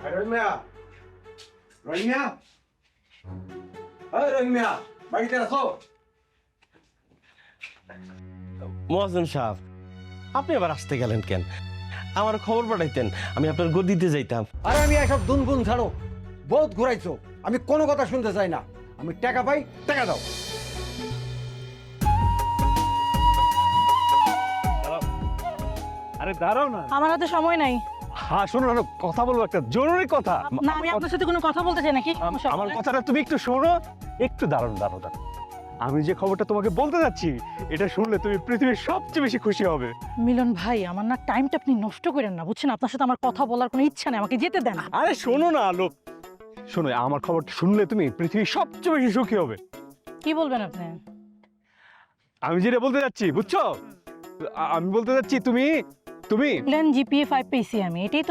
রহিমিয়া রহিমিয়া রহিমিয়া বাড়িতে আসো। মহাজন সাহেব, আপনি আবার আসতে গেলেন কেন? আমার খবর পাঠাইতেন, আমি আপনার গদিতে যাইতাম। আরে আমি এসব দুনগুন ছাড়ো, বহুত ঘুরাইছো, আমি কোনো কথা শুনতে চাই না। আমি টাকা পাই, টাকা দাও। আরে দাঁড়াও না। আমার হাতে সময় নাই। হ্যাঁ শোনো না, কথা বলবো, একটা জরুরি কথা। না, আমি আপনার সাথে কোনো কথা বলতে চাই নাকি? আমার কথাটা তুমি একটু শোনো, একটু দাঁড়ানো দাঁড়ানো দাঁড়ানো। আমি যে খবরটা তোমাকে বলতে যাচ্ছি, এটা শুনলে তুমি পৃথিবীর সবচেয়ে বেশি খুশি হবে। মিলন ভাই, আমার না টাইমটা আপনি নষ্ট করেন না, বুঝছেন? আপনার সাথে আমার কথা বলার কোনো ইচ্ছা নেই, আমাকে যেতে দেন। আরে শোনো না লোক, শোনো, আমার খবরটা শুনলে তুমি পৃথিবীর সবচেয়ে বেশি সুখী হবে। কি বলবেন আপনি? আমি যেটা বলতে যাচ্ছি বুঝছো, আমি বলতে যাচ্ছি তুমি তুমি প্ল্যান জিপিএ 5 পেয়েছি আমি, এটাই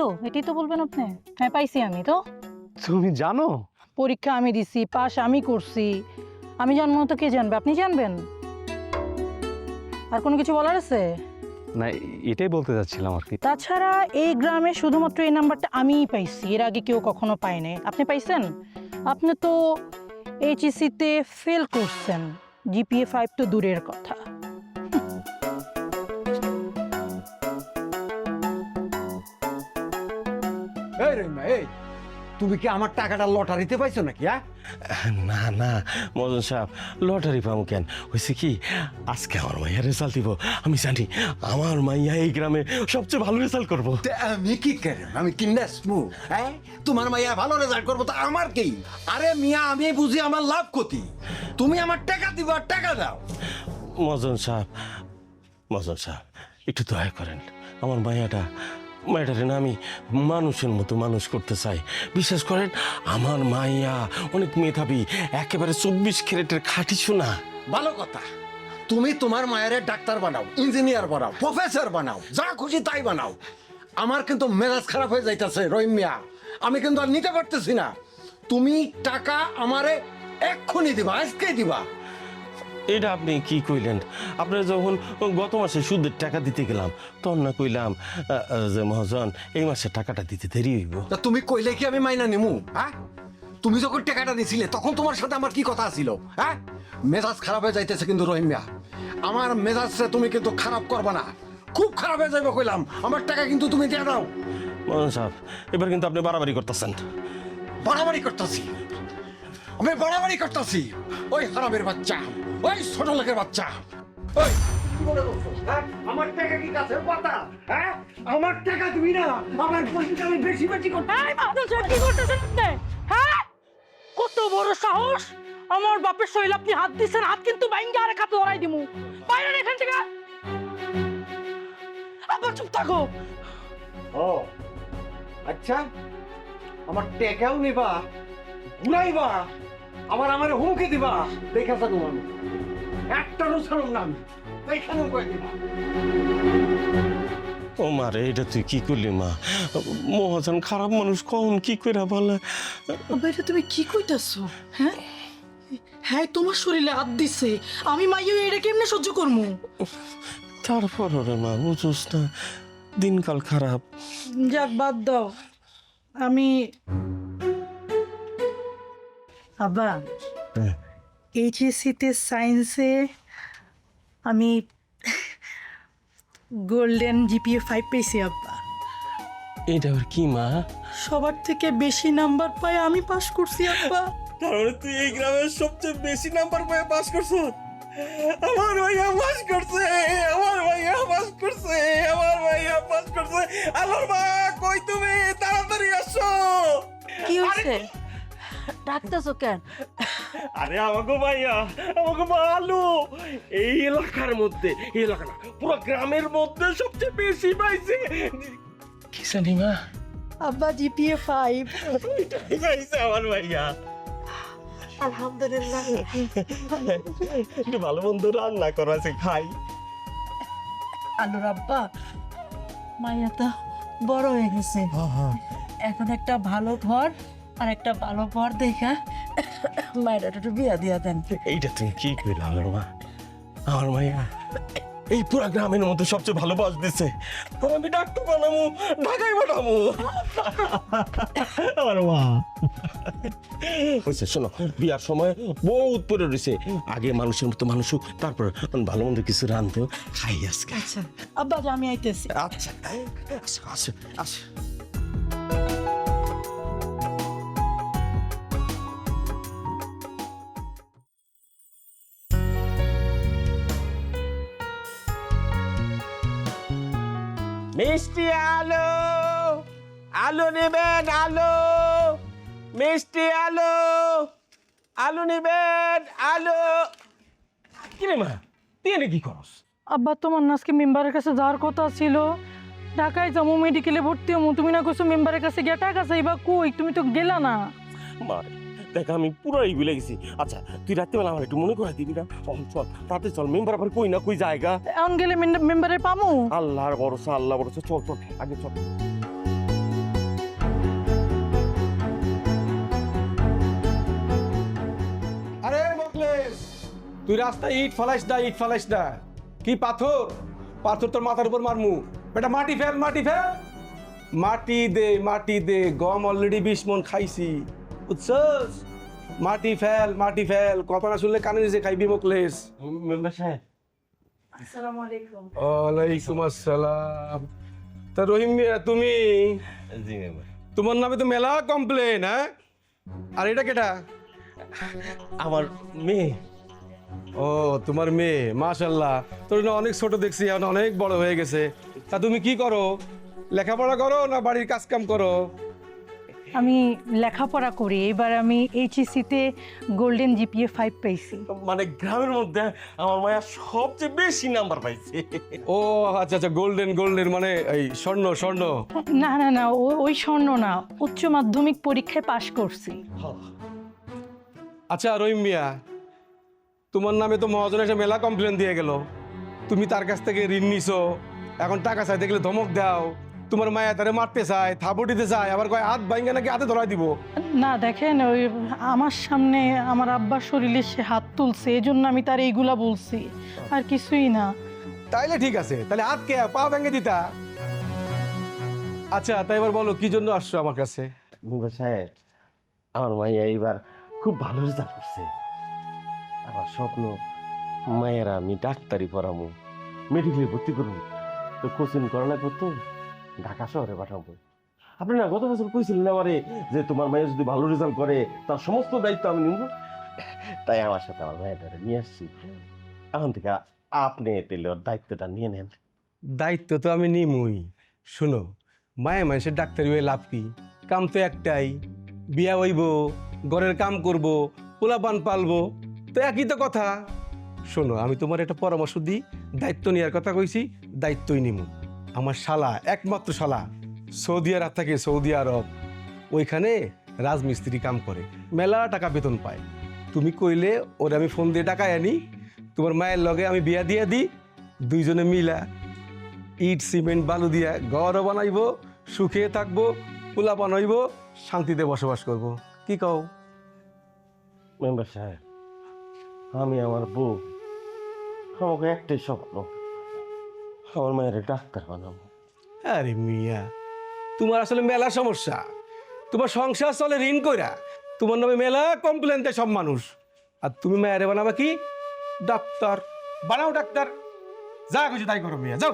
তো বলবেন আপনি? হ্যাঁ পাইছি আমি তো। তুমি জানো পরীক্ষা আমি দিছি, পাস আমি করছি। আমি জানবো না তো কে জানবে? আপনি জানবেন। আর কোনো কিছু বলার আছে? না, এটাই বলতে যাচ্ছিলাম আর কি। তাছাড়া এই গ্রামে শুধুমাত্র এই নাম্বারটা আমিই পাইছি, এর আগে কেউ কখনো পায়নি। আপনি পাইছেন? আপনি তো এইচএসসিতে ফেল করছেন, জিপিএ 5 তো দূরের কথা। এই রহিমা, এই তুমি কি আমার টাকাটা লটারিতে পাইছো নাকি? হ্যাঁ, না না মহাজন সাহেব, লটারি পাবো কেন? হয়েছে কি, আজকে আমার মাইয়া রেজাল্ট দিব। আমি জানি আমার মাইয়া এই গ্রামে সবচেয়ে ভালো রেজাল্ট করবো। আমি কি করেন? আমি কি নেসমু? হ্যাঁ, তোমার মাইয়া ভালো রেজাল্ট করবো তো আমার কি? আরে মিয়া, আমি বুঝি আমার লাভ ক্ষতি। তুমি আমার টাকা দিবা, টাকা দাও। মহাজন সাহেব একটু দয়া করেন। আমার মায়াটারে না আমি মানুষের মতো মানুষ করতে চাই। বিশ্বাস করেন, আমার মাইয়া অনেক মেধাবী, একেবারে 24 ক্যারেটের খাঁটি সোনা। ভালো কথা, তুমি তোমার মায়ের ডাক্তার বানাও, ইঞ্জিনিয়ার বানাও, প্রফেসর বানাও, যা খুশি তাই বানাও। আমার কিন্তু মেজাজ খারাপ হয়ে যাইতেছে রহিম মিয়া, আমি কিন্তু আর নিতে পারতেছি না। তুমি টাকা আমারে এক্ষুনি দিবা, আজকেই দিবা। এটা আপনি কি কইলেন? আপনার যখন গত মাসে সুদের টাকা দিতে গেলাম, তখন না কইলাম যে মহাজন এই মাসে টাকাটা দিতে দেরি হইব। তা তুমি কইলে কি আমি মাইনা নিমু? হ্যাঁ, তুমি যখন টাকাটা দিছিলে তখন তোমার সাথে আমার কি কথা ছিল? হ্যাঁ, মেজাজ খারাপ হয়ে যাইতেছে কিন্তু রহিম মিয়া, আমার মেজাজটা তুমি কিন্তু খারাপ করবা না, খুব খারাপ হয়ে যাবে কইলাম। আমার টাকা কিন্তু তুমি দিয়ে দাও। মহাজন সাহেব, এবার কিন্তু আপনি বাড়াবাড়ি করতেছেন। বাড়াবাড়ি করতেছি? আমি বাড়াবাড়ি করতেছি? ওই হারামের বাচ্চা, ওই ছোট লোকের বাচ্চা, ওই কি মনে করছো? হ্যাঁ, আমার টাকা কি গাছের পাতা? হ্যাঁ, আমার টাকা তুমি না, আমার পয়সা আমি বেশি বেশি করতে। এই মাদল সাহেব, কি করতেছেন আপনি? হ্যাঁ, কত বড় সাহস! আমার বাপের শরীরে আপনি হাত দিচ্ছেন, হাত কিন্তু বাইঙ্গা আরেক হাত লড়াই দিমু। বাইরে এখান থেকে। আবার চুপ থাকো। ও আচ্ছা, আমার টাকাও নিবা, ঘুরাইবা, আবার আমার হুমকি দিবা। দেখা থাকো, আমি একটারও ছাড়ুন না, আমি এইখানেও করে দিবা। ও মারে, এটা তুই কি করলি মা? মহাজন খারাপ মানুষ, কখন কি করে বলে। আব্বা, এটা তুমি কি কইতাছো? হ্যাঁ হ্যাঁ, তোমার শরীরে হাত দিছে, আমি মাইয়া এটা কেমনে সহ্য করবো? তারপর রে মা, বুঝোস না, দিনকাল খারাপ। যাক, বাদ দাও। আমি আব্বা, এইচএসসিতে সায়েন্সে আমি গোল্ডেন জিপিএ 5 পেয়েছি আব্বা। এটা আবার কি মা? সবার থেকে বেশি নাম্বার পাই আমি পাস করছি আব্বা। তাহলে তুই এই গ্রামের সবচেয়ে বেশি নাম্বার পেয়ে পাস করছো? আমার ভাইয়া পাস করছে, আমার ভাইয়া পাস করছে, আমার ভাইয়া পাস করছে। আলোর মা, কই তুমি? তাড়াতাড়ি আসো। কি হয়েছে? ডাকতেছো কেন? আরে আমাকে ভাইয়া, আমাকে ভালো, এই এলাকার মধ্যে, এই এলাকা না, পুরো গ্রামের মধ্যে সবচেয়ে বেশি পাইছে। কি জানি মা, আব্বা জিপিএ 5 পাইছে আমার ভাইয়া। আলহামদুলিল্লাহ। একটু ভালো মন্দ রান্না করা আছে, খাই। আলুর আব্বা, মাইয়া তো বড় হয়ে গেছে, এখন একটা ভালো ঘর আর একটা ভালো ঘর দেখা মায়ের একটু বিয়া দিয়া দেন। এইটা তুমি কি কইলা আলোর মা? আমার মাইয়া এই পুরা গ্রামের মধ্যে সবচেয়ে ভালো বাস দিছে। তোর আমি ডাক্তার বানাবো, ঢাকায় বানাবো। আমার মা হয়েছে, শোনো, বিয়ার সময় বহুত পরে রয়েছে, আগে মানুষের মতো মানুষ হোক, তারপর ভালো মন্দ কিছু রাঁধতেও খাই আজকে। আচ্ছা আব্বা যে আমি আইতেছি। আচ্ছা আচ্ছা আচ্ছা আচ্ছা। মিষ্টি আলু, আলু নেবেন, আলু, মিষ্টি আলু, আলু নেবেন, আলু। কিরে মা, তুই এনে কি করস? আব্বা তোমার না আজকে মেম্বারের কাছে যাওয়ার কথা ছিল, ঢাকায় যাবো, মেডিকেলে ভর্তি হবো, তুমি না কইছো মেম্বারের কাছে গিয়ে টাকা চাইবা, কই তুমি তো গেলা না। মা দেখ, আমি পুরাই ভুলে গেছি। আচ্ছা তুই রাত্রিবেলা আমার একটু মনে করাই দিবি না? চল তাতে চল, মেম্বার আবার কই না কই জায়গা। এখন গেলে মেম্বারে পামু? আল্লাহর ভরসা, আল্লাহ ভরসা, চল চল আগে চল। আরে মোকলেস, তুই রাস্তায় ইট ফালাইস না, ইট ফালাইস না। কি পাথর? পাথর তোর মাথার উপর মারমু। বেটা মাটি ফেল, মাটি ফেল, মাটি দে। গম অলরেডি 20 মন খাইছি, বুঝছস? মাটি ফেল, কথা না শুনলে কানে নিজে খাইবি মোকলেস। মেম্বার সাহেব। আসসালামু আলাইকুম। ওয়ালাইকুম আসসালাম। তা রহিম মিয়া, তুমি? জি মেম্বার। তোমার নামে তো মেলা কমপ্লেন, হ্যাঁ? আর এটা কেটা? আমার মেয়ে। ও, তোমার মেয়ে, মাশাল্লাহ। তোর না অনেক ছোট দেখছি, এখন অনেক বড় হয়ে গেছে। তা তুমি কি করো? লেখাপড়া করো না বাড়ির কাজ কাম করো? আমি লেখাপড়া করি, এবার আমি এইচএসসিতে গোল্ডেন জিপিএ 5 পাইছি। মানে গ্রামের মধ্যে আমার মায়া সবচেয়ে বেশি নাম্বার পাইছে। ও আচ্ছা আচ্ছা, গোল্ডেন মানে এই স্বর্ণ। না না না, ওই স্বর্ণ না, উচ্চ মাধ্যমিক পরীক্ষায় পাশ করছি। আচ্ছা রহিম মিয়া, তোমার নামে তো মহাজন এসে মেলা কমপ্লেন দিয়ে গেল। তুমি তার কাছ থেকে ঋণ নিছো, এখন টাকা চাই দেখলে ধমক দাও। তোমার মায়া তারে মারতে চায়, থাবড় দিতে চায়, আবার কয় হাত ভাঙ্গা নাকি হাতে ধরাই দিব। না দেখেন, ওই আমার সামনে আমার আব্বার শরীরে সে হাত তুলছে, এই জন্য আমি তার এইগুলা বলছি, আর কিছুই না। তাইলে ঠিক আছে, তাহলে হাত কে পা ভেঙে দিতা। আচ্ছা তাই এবার বলো, কি জন্য আসছো আমার কাছে? মেম্বার সাহেব, আমার মাইয়া এইবার খুব ভালো রেজাল্ট করছে। আমার স্বপ্ন মায়েরা আমি ডাক্তারি পড়াবো, মেডিকেলে ভর্তি করবো, তো কোচিং করা লাগবো, তো ঢাকা শহরে পাঠাবো। আপনি না গত বছর কইছিলেন আমারে যে তোমার মায়ের যদি ভালো রেজাল্ট করে তার সমস্ত দায়িত্ব আমি নিব। তাই আমার সাথে আমার মায়ের নিয়ে আসছি। এখন থেকে আপনি তেলে ওর দায়িত্বটা নিয়ে নেন। দায়িত্ব তো আমি নিমই। শুনো, মায়ে মানুষের ডাক্তারি হয়ে লাভ কি? কাম তো একটাই, বিয়া হইব, ঘরের কাম করব, পোলাপান পালবো, তো একই তো কথা। শোনো, আমি তোমার একটা পরামর্শ দিই, দায়িত্ব নেওয়ার কথা কইছি, দায়িত্বই নিমু। আমার শালা, একমাত্র শালা সৌদি আরব থাকে, সৌদি আরব, ওইখানে রাজমিস্ত্রি কাম করে, মেলা টাকা বেতন পায়। তুমি কইলে ওরে আমি ফোন দিয়ে টাকা আনি, তোমার মায়ের লগে আমি বিয়া দিয়ে দিই, দুইজনে মিলা ইট সিমেন্ট বালু দিয়া ঘরও বানাইবো, সুখে থাকবো, পোলাপান হইব, শান্তিতে বসবাস করব। কি কও? মেম্বার সাহেব, আমি আমার বউ, আমাকে একটাই স্বপ্ন, আমার মায়ের ডাক্তার বানাবো। আরে মিয়া, তোমার আসলে মেলা সমস্যা। তোমার সংসার চলে ঋণ কইরা, তোমার নামে মেলা কমপ্লেন দেয় সব মানুষ, আর তুমি মায়েরে বানাবা কি? ডাক্তার বানাও, ডাক্তার। যা খুশি তাই করো মিয়া, যাও।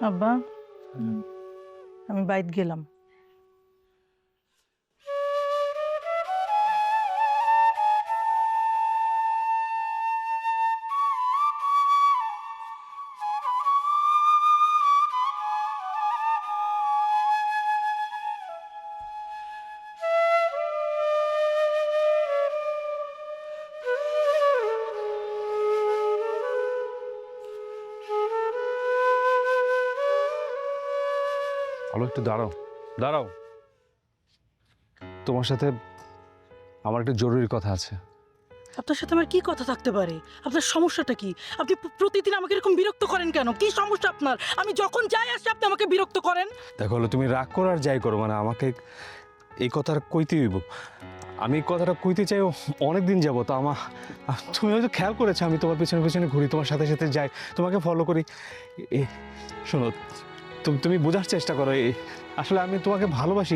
আব্বা, আমি বাইত গেলাম। আলো, একটু দাঁড়াও। তোমার সাথে আমার একটা জরুরি কথা আছে। আপনার সাথে আমার কি কথা থাকতে পারে? আপনার সমস্যাটা কি? আপনি প্রতিদিন আমাকে এরকম বিরক্ত করেন কেন? কি সমস্যা আপনার? আমি যখন যাই আসি আপনি আমাকে বিরক্ত করেন। দেখো হলো, তুমি রাগ করো আর যাই করো, মানে আমাকে এই কথা আর কইতে হইব। আমি কথাটা কইতে চাই অনেক দিন যাবো তো তুমি হয়তো খেয়াল করেছো আমি তোমার পেছনে পেছনে ঘুরি, তোমার সাথে সাথে যাই, তোমাকে ফলো করি। শোনো, তুমি বোঝার চেষ্টা করো, আসলে আমি তোমাকে ভালোবাসি।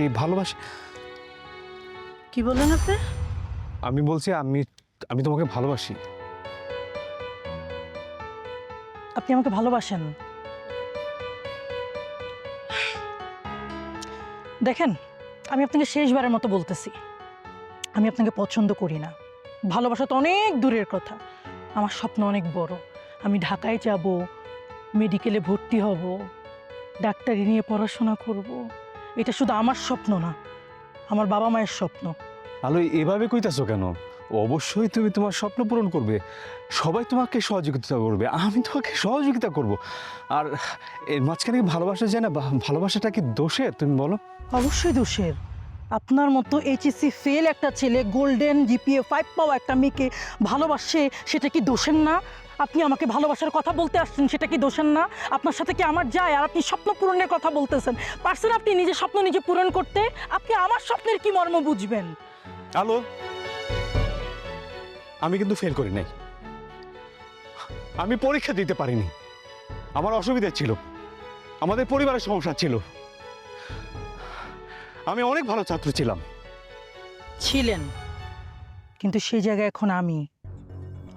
কি বললেন আপনি? আমি বলছি আমি তোমাকে ভালোবাসি। আপনি আমাকে ভালোবাসেন? দেখেন, আমি আপনাকে শেষবারের মতো বলতেছি, আমি আপনাকে পছন্দ করি না। ভালোবাসা তো অনেক দূরের কথা, আমার স্বপ্ন অনেক বড়। আমি ঢাকায় যাব, মেডিকেলে ভর্তি হব, ডাক্তারি নিয়ে পড়াশোনা করব। এটা শুধু আমার স্বপ্ন না, আমার বাবা মায়ের স্বপ্ন। আলো, এভাবে কইতাছো কেন? অবশ্যই তুমি তোমার স্বপ্ন পূরণ করবে, সবাই তোমাকে সহযোগিতা করবে, আমি তোমাকে সহযোগিতা করব। আর এর মাঝখানে কি ভালোবাসা যায় না? ভালোবাসাটা কি দোষের তুমি বলো? অবশ্যই দোষের। আপনার মতো এইচএসসি ফেল একটা ছেলে গোল্ডেন জিপিএ 5 পাওয়া একটা মেয়েকে ভালোবাসে, সেটা কি দোষের না? আপনি আমাকে ভালোবাসার কথা বলতে আসছেন, সেটা কি দোষের না? আপনার সাথে কি আমার যায়? আর আপনি স্বপ্ন পূরণের কথা বলতেছেন, পারছেন আপনি নিজের স্বপ্ন নিজে পূরণ করতে? আপনি আমার স্বপ্নের কি মর্ম বুঝবেন? আলো, আমি কিন্তু ফেল করি নাই, আমি পরীক্ষা দিতে পারিনি, আমার অসুবিধা ছিল, আমাদের পরিবারের সমস্যা ছিল, আমি অনেক ভালো ছাত্র ছিলাম। ছিলেন, কিন্তু সেই জায়গায় এখন আমি।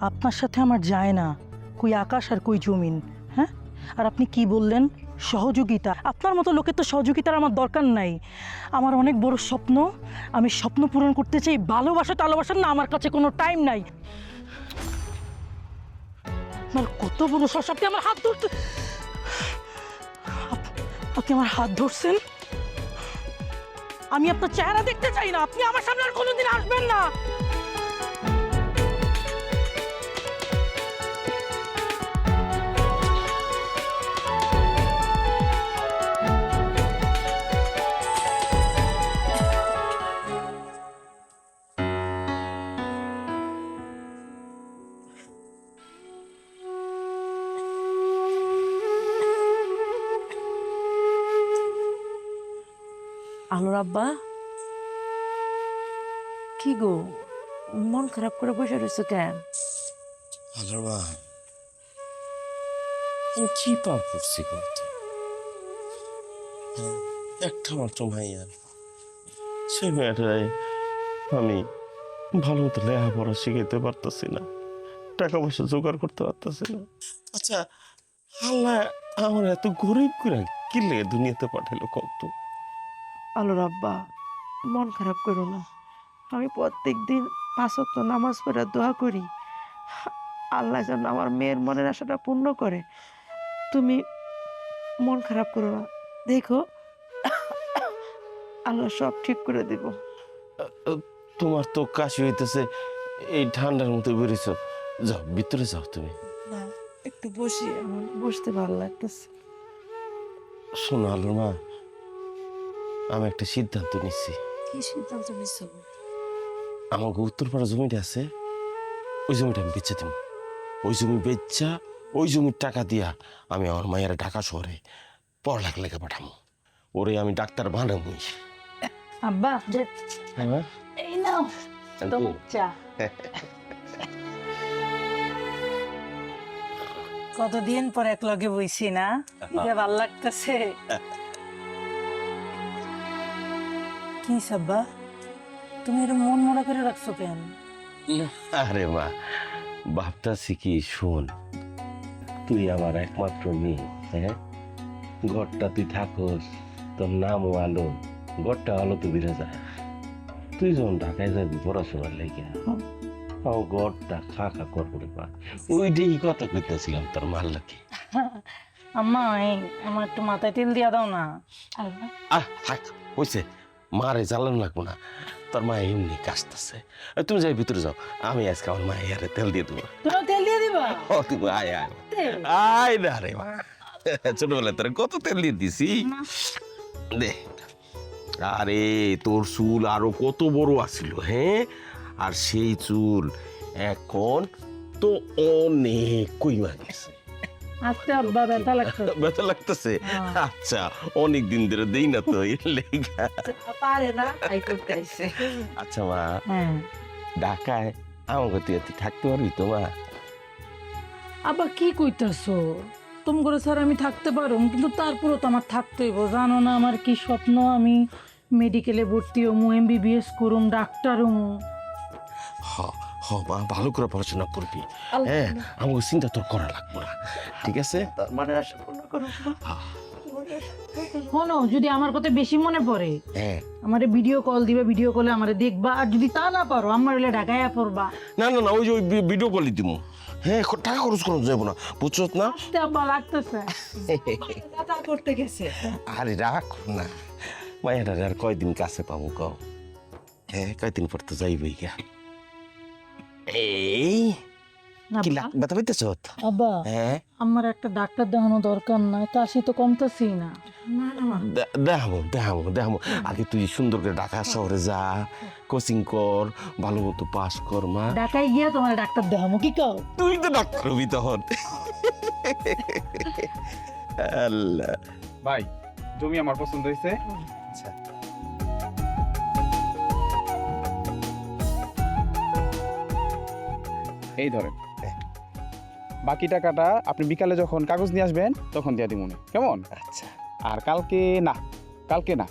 আপনার সাথে আমার যায় না কই আকাশ আর কই জমিন। হ্যাঁ, আর আপনি কি বললেন? সহযোগিতা? আপনার মতো লোকের তো সহযোগিতার আমার দরকার নাই। আমার অনেক বড় স্বপ্ন, আমি স্বপ্ন পূরণ করতে চাই। ভালোবাসা টালোবাসার না আমার কাছে কোনো টাইম নাই। আপনার কত বড় সাহস, আপনি আমার হাত ধরতে, আপনি আমার হাত ধরছেন? আমি আপনার চেহারা দেখতে চাই না, আপনি আমার সামনে আর কোনোদিন আসবেন না। আলোর আব্বা, কি গো মন খারাপ করে বসে রয়েছো কেন? আলোর মা, আমি কি পাপ করছি কত? একটা মাত্র মাইয়া, সেই মেয়েটাই আমি ভালো মতো লেখাপড়া শিখাইতে পারতেছি না, টাকা পয়সা জোগাড় করতে পারতেছি না। আচ্ছা, আল্লাহ আমার এত গরিব করে কি লেগে দুনিয়াতে পাঠাইলো কত? আলোর আব্বা, মন খারাপ করো না। আমি প্রত্যেক দিন 5 ওয়াক্ত নামাজ পড়ে দোয়া করি আল্লাহ যেন আমার মেয়ের মনের আশাটা পূর্ণ করে। তুমি মন খারাপ করো না, দেখো আল্লাহ সব ঠিক করে দেব। তোমার তো কাশি হইতেছে, এই ঠান্ডার মতো বেরিয়েছ, যাও ভিতরে যাও তুমি। না, একটু বসি, আমার বসতে ভালো লাগতেছে। শোনো আলোর মা, আমি একটা সিদ্ধান্ত নিচ্ছি। কি সিদ্ধান্ত নিছো? আমাকে উত্তরপাড়া জমিটা আছে, ওই জমিটা আমি বেচে দেবো। ওই জমি বেচা, ওই জমির টাকা দিয়া আমি আমার মায়ের ঢাকা শহরে পড়ালেখা লেখা পাঠাবো, ওরে আমি ডাক্তার বানাবো। আব্বা, এই নাও তোমার চা। কতদিন পর এক লগে বইছি না, এটা ভাল লাগতেছে। কি সাব্বা, তুমি এর মন মরা করে রাখছো কেন? আরে মা, ভাবতাছি কি, শোন, তুই আমার একমাত্র মেয়ে, হ্যাঁ, ঘরটা তুই থাকস, তোর নামও আলো, ঘরটা আলো তো বেড়ে যায়। তুই যখন ঢাকায় যাবি পড়াশোনার লেগে, আমার ঘরটা খাকা করবে পা, ওইটাই কথা কইতেছিলাম তোর মার লাগে। আম্মা, এই আমার একটু মাথায় তেল দিয়া দাও না। থাক, হয়েছে, মারে জ্বালানো লাগবো না, তোর মা এমনি কাশতেছে। তুমি যাই ভিতরে যাও, আমি আজকে আমার মায়ের তেল দিয়ে দেবো। তুমি তেল দিয়ে দিবা? ও তুমি আয় আয় আয় না রে মা, ছোটবেলায় তোর কত তেল দিয়ে দিছি দে। আরে তোর চুল আরো কত বড় আছিল, হ্যাঁ, আর সেই চুল এখন তো অনেক কইমা গেছে। আজকে আব্বা ব্যথা লাগতো। ব্যথা লাগতেছে? হ্যাঁ। আচ্ছা, অনেক দিন ধরে দেই না তো এর লেগা। পারে না তাই করতে আইছে। আচ্ছা মা, হ্যাঁ ঢাকায় আমাকে তুই থাকতে পারবি তো মা? আব্বা কি কইতাছো? তুমি করে স্যার আমি থাকতে পারো, কিন্তু তারপরও তো আমার থাকতে হইব। জানো না আমার কি স্বপ্ন, আমি মেডিকেলে ভর্তি হমু, MBBS করুম, ডাক্তার হমু। হ হ মা, ভালো করে পড়াশোনা করবি। হ্যাঁ, আমাকে চিন্তা তোর করা লাগবে না, ঠিক আছে? তোর মনের আশা পূর্ণ করুক মা। শোনো, যদি আমার কথা বেশি মনে পড়ে হ্যাঁ, আমারে ভিডিও কল দিবে, ভিডিও কলে আমারে দেখবা। আর যদি তা না পারো আমার এলে ঢাকায় পড়বা। না না না, ওই যে ওই ভিডিও কলই দিব। হ্যাঁ, টাকা খরচ করা যাবো না, বুঝছো না? আসতে আব্বা লাগতেছে। দাদা করতে গেছে। আরে রাখ না, মায়েরা আর কয়দিন কাছে পাবো কও? হ্যাঁ, কয়দিন পর তো যাইবই গা। এই কি আব্বা, ব্যথা পাইতেছ? আব্বা হ্যাঁ, আমার একটা ডাক্তার দেখানো দরকার নাই, কাশি তো কমতেছি না। না না মা, দেখাবো দেখাবো দেখাবো। আগে তুই সুন্দর করে ঢাকা শহরে যা, কোচিং কর, ভালো মতো পাস কর মা। ঢাকায় গিয়া তোমার ডাক্তার দেখামো, কি কও? তুই তো ডাক্তার হবি তখন। আল্লাহ, ভাই জমি আমার পছন্দ হয়েছে। এই ধরেন, বাকি টাকাটা আপনি বিকালে যখন কাগজ নিয়ে আসবেন তখন দিয়ে দিব, কেমন? আচ্ছা আর কালকে না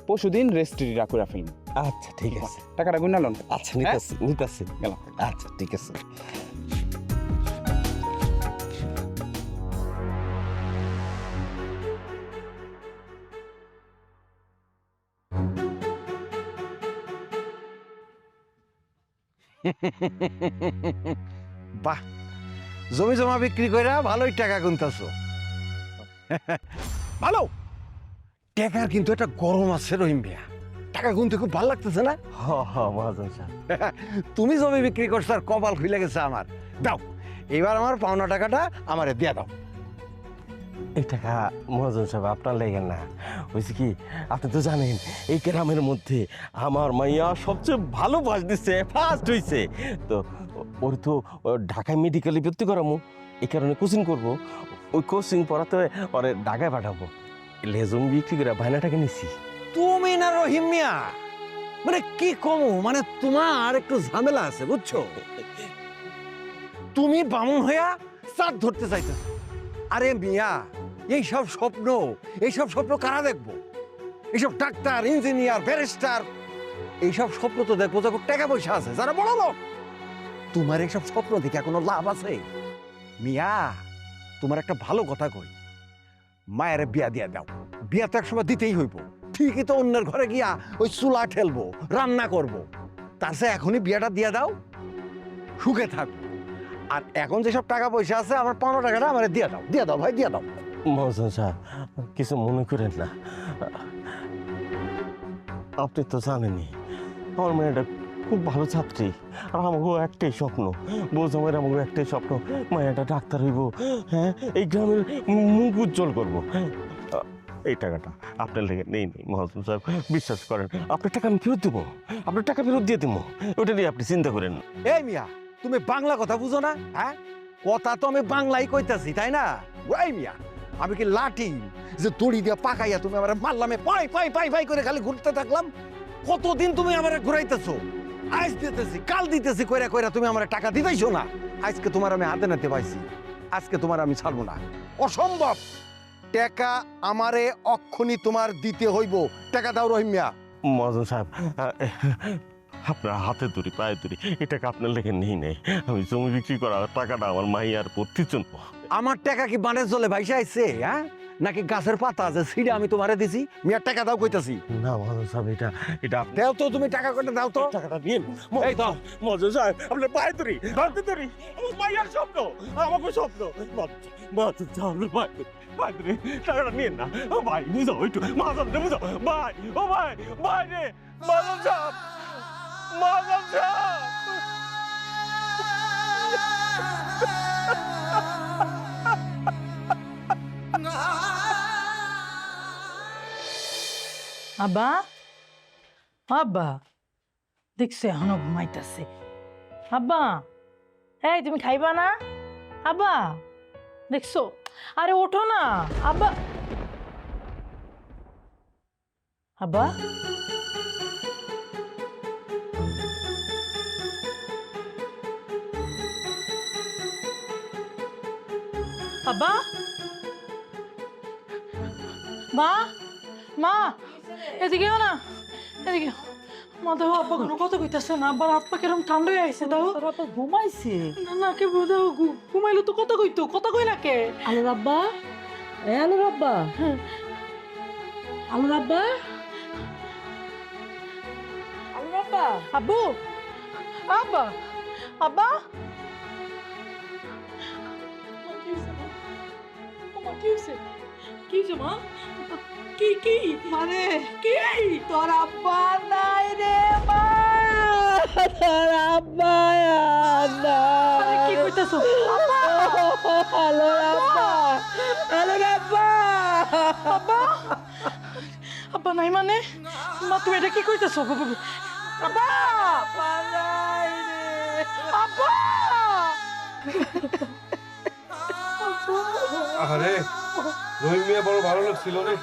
পরশুদিন রেজিস্ট্রিটা করে ফেলবেন। আচ্ছা, ঠিক আছে। টাকাটা গুনালন। আচ্ছা, নিতেছি নিতেছি। গেলাম। আচ্ছা, ঠিক আছে। বাহ, জমি জমা বিক্রি কইরা ভালোই টাকা গুনতাছো। ভালো টাকার কিন্তু একটা গরম আছে রহিম মিয়া, টাকা গুনতে খুব ভালো লাগতেছে না? হ হ মহাজন সাহেব, তুমি জমি বিক্রি করছো আর কপাল খুলে গেছে আমার। দাও এবার আমার পাওনা টাকাটা আমারে দিয়ে দাও। এই টাকা মহাজন সাহেব আপনার লেগে না, হয়েছে কি আপনি তো জানেন এই গ্রামের মধ্যে আমার মাইয়া সবচেয়ে ভালো পাস দিচ্ছে, ফার্স্ট হয়েছে। তো ওর তো ঢাকায় মেডিকেলে ভর্তি করামো, এই কারণে কোচিং করব। ওই কোচিং পড়াতে ওরে ঢাকায় পাঠাবো। লেজম বিক্রি করে বায়নাটাকে নিছি। তুমি না রহিম মিয়া, মানে কি কমো, মানে তোমার একটু ঝামেলা আছে বুঝছো। তুমি বামুন হইয়া চাঁদ ধরতে চাইতেছো। আরে মিয়া, এইসব স্বপ্ন কারা দেখবো? এইসব ডাক্তার, ইঞ্জিনিয়ার, ব্যারিস্টার, এইসব স্বপ্ন তো দেখবো যখন টাকা পয়সা আছে, যারা বড় লোক। তোমার এইসব স্বপ্ন দেখে কোনো লাভ আছে? মিয়া, তোমার একটা ভালো কথা কই, মায়ের বিয়া দিয়া দাও। বিয়া তো একসময় দিতেই হইব, ঠিকই তো অন্যের ঘরে গিয়া ওই চুলা ঠেলবো, রান্না করব। তার চেয়ে এখনই বিয়াটা দিয়া দাও, সুখে থাকবো। আর এখন যেসব টাকা পয়সা আছে আমার 15 টাকাটা আমার দিয়ে দাও ভাই, দিয়ে দাও। মহাজন সাহেব, কিছু মনে করেন না, আপনি তো জানেনই আমার মেয়েটা খুব ভালো ছাত্রী। আর আমাকে একটাই স্বপ্ন, বোঝ আমার আমাকে একটাই স্বপ্ন, মায়েটা ডাক্তার হইব, হ্যাঁ, এই গ্রামের মুখ উজ্জ্বল করবো। এই টাকাটা আপনার লেগে নেই মহাজন সাহেব, বিশ্বাস করেন, আপনার টাকা আমি ফেরত দেবো, আপনার টাকা ফেরত দিয়ে দেবো, ওটা নিয়ে আপনি চিন্তা করেন না। এই মিয়া, তুমি বাংলা কথা বুঝো না? হ্যাঁ, কথা তো আমি বাংলাই কইতাছি, তাই না? ওই মিয়া, আমি কি লাঠি যে দড়ি দিয়ে পাকাইয়া তুমি আমার মারলামে পাই পাই পাই পাই করে খালি ঘুরতে থাকলাম? কতদিন তুমি আমার ঘুরাইতেছো? আজ দিতেছি, কাল দিতেছি, কইরা কইরা তুমি আমার টাকা দিতেইছো না। আজকে তোমার আমি হাতে নাতে পাইছি, আজকে তোমার আমি ছাড়বো না, অসম্ভব। টাকা আমারে অক্ষণি তোমার দিতে হইব। টাকা দাও রহিম মিয়া। মহাজন সাহেব, আপনার হাতে ধরি, পায়ে ধরি, এই টাকা আপনার লেগে নেই নেই, আমি জমি বিক্রি করা টাকাটা আমার মাইয়ার পড়তির জন্য। আমার টাকা কি বানের জলে ভাইসা আইছে? হ্যাঁ, নাকি গাছের পাতা আছে সিঁড়ে আমি তোমারে দিছি? মিয়ার টাকা দাও কইতাছি। না মহাজন সাহেব, এটা দাও তো, তুমি টাকা কটা দাও তো। টাকাটা নিন। এই দাও। মহাজন সাহেব, আপনার পায়ে ধরি, হাতে ধরি, আমার মাইয়ার স্বপ্ন, আমাকে স্বপ্ন। মহাজন সাহেব, আপনার পায়ে ধরি, টাকাটা নিন না। ও ভাই, বুঝাও একটু, মহাজন বুঝাও, ভাই, ও ভাই, ভাই রে, মহাজন সাহেব, মহাজন সাহেব। আব্বা, আব্বা দেখছো এখনো ঘুমাইতেছে। আব্বা, এই তুমি খাইবা না? আব্বা দেখছো? আরে ওঠো না আব্বা। আব্বা আব্বা, মা মা এদিকেও না, এদিকে। মা দেখো আব্বা কোনো কথা কইতাছে না, আব্বার হাত পা কিরম ঠান্ডা হয়ে আইছে। দেখো ঘুমাইছে। না না কে দেখো ঘুমাইলে তো কথা কইতো, কথা কই না কে? আলোর আব্বা, আলোর আব্বা, আলোর আব্বা, আলোর আব্বা। আব্বু, আব্বা, আব্বা। কি হয়েছে? কি হয়েছে মা? কি কি মানে কি? তোর আব্বা নাই রে মা, তোর আব্বা আরে কি কইতাছো? আলোর আব্বা, আলোর আব্বা, আব্বা, আব্বা নাই মানে? মা তুমি এটা কি কইতাছো? আব্বা, আব্বা নাই রে। আব্বা। আরে রহিম মিয়া বড় ভালো লোক ছিল রে।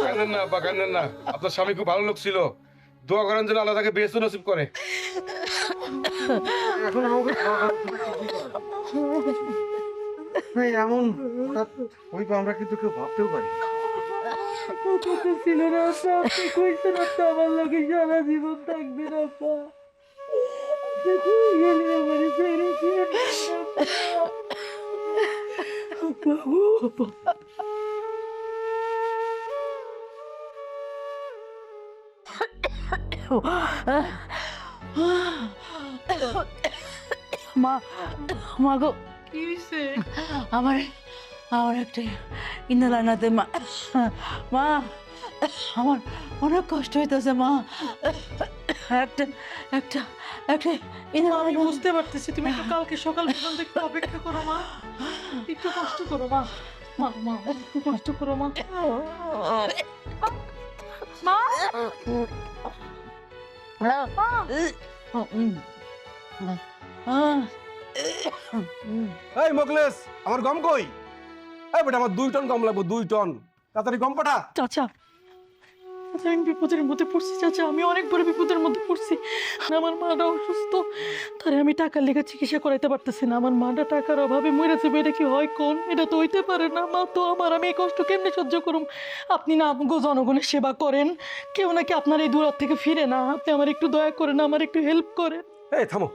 কান্দেন না আব্বা, কান্দেন না। আপনার স্বামী খুব ভালো লোক ছিল। দোয়া করেন যেন আল্লাহ তাকে বেহেশত নসিব করে। এখন আমাকে এমন হঠাৎ হইবে আমরা কিন্তু কেউ ভাবতেও পারি না। ছিল না আপনি কইছেন তো আমার লোকে সারা জীবন থাকবে না আপা। গেলে আমার ছেড়ে দিয়ে মা, মা গো, কি হইছে? আমার আমার একটা ইনালা নাতে মা, মা আমার অনেক কষ্ট হইতেছে মা। একটা একটা একটা ইনালা আমি বুঝতে পারতেছি, তুমি একটু কালকে সকাল পর্যন্ত একটু অপেক্ষা করো মা, একটু কষ্ট করো মা। মা মা একটু কষ্ট করো মা। মা এই মোকলেস, আমার গম কই? এই বেটা, আমার 2 টন গম লাগবে, 2 টন। তাড়াতাড়ি গম পাঠা। চাচা, চাচা আমি বিপদের মধ্যে পড়ছি চাচা, আমি অনেক বড় বিপদের মধ্যে পড়ছি। আমার মাটা অসুস্থ, তারে আমি টাকার লেগে চিকিৎসা করাইতে পারতেছি না। আমার মাটা টাকার অভাবে মরে যাবে, এটা কি হয় কোন? এটা তো হইতে পারে না। মা তো আমার, আমি এই কষ্ট কেমনে সহ্য করুম? আপনি না আমগো জনগণের সেবা করেন, কেউ নাকি আপনার এই দূর থেকে ফিরে না। আপনি আমার একটু দয়া করেন, আমার একটু হেল্প করেন। এই থামো,